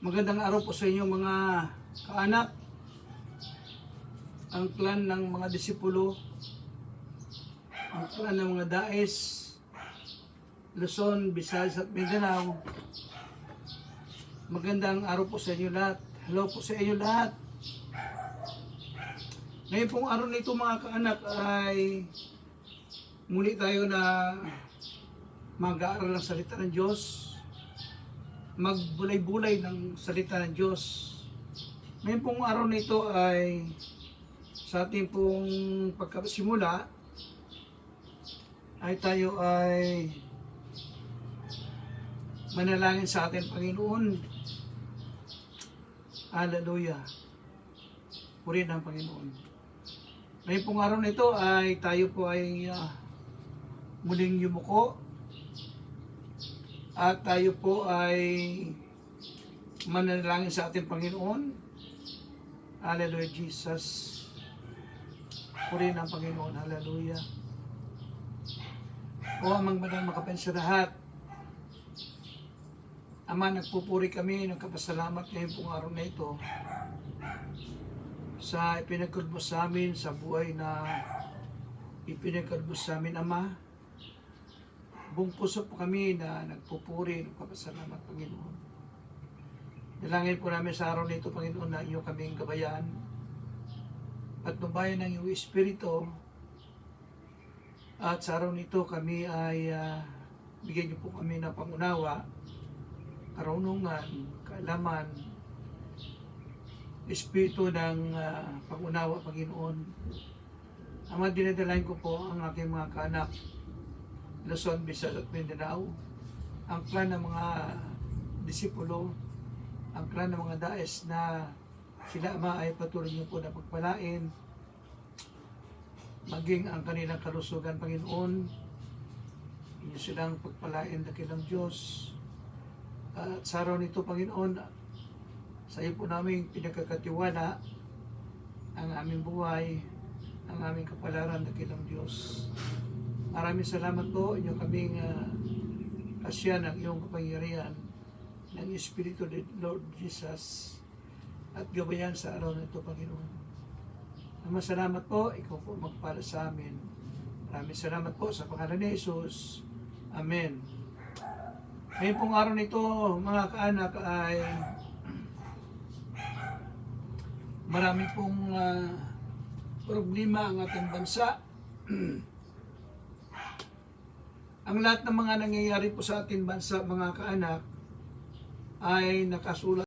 Magandang araw po sa inyo mga kaanak. Ang clan ng mga disipulo, ang clan ng mga Daes, Luzon, Visayas at Mindanao. Magandang araw po sa inyo lahat. Hello po sa inyo lahat. Ngayon pong araw nito mga kaanak ay muli tayo na mag-aaral ng salita ng Diyos, magbulay-bulay ng salita ng Diyos. Ngayon pong araw na ito ay sa ating pong pagkasimula ay tayo ay manalangin sa ating Panginoon. Hallelujah. Purihin ang Panginoon. Ngayon pong araw na ito ay tayo po ay muling yumuko at tayo po ay manalangin sa ating Panginoon. Hallelujah, Jesus. Purihin ang Panginoon. Hallelujah. O amang banal makapansa lahat. Ama, nagpupuri kami ng kapasalamat ngayon pong araw na ito sa ipinagkalbos sa amin, sa buhay na ipinagkalbos sa amin, Ama. Buong puso po kami na nagpupuri ng kapasalamat, Panginoon. Dalangin po namin sa araw na ito, Panginoon, na iyo kaming gabayan at nubayan ng iyong Espiritu. At sa araw nito kami ay bigyan niyo po kami ng pangunawa, karunungan, kaalaman, Espiritu ng pangunawa, Panginoon. Ama, dinadalain ko po ang aking mga kaanak, Luzon, Visayas at Mindanao, ang clan ng mga disipulo, ang clan ng mga Daes na sila, Ama, ay patuloy niyo po na pagpalain, maging ang kanilang kalusugan, Panginoon. Inyo silang pagpalain na kilang Diyos. At sa araw nito, Panginoon, sa iyo po namin pinagkakatiwala ang aming buhay, ang aming kapalaran na kilang Diyos. Maraming salamat po, inyo kaming kasya ng iyong kapangyarihan ng Espiritu ni Lord Jesus at gabayan sa araw na ito, Panginoon. Salamat po, ikaw po magpala sa amin. Maraming salamat po sa pangalan ni Jesus. Amen. Ngayon pong araw nito, mga kaanak, ay marami pong problema ang ating bansa. Ang lahat ng mga nangyayari po sa ating bansa, mga kaanak, ay nakasulat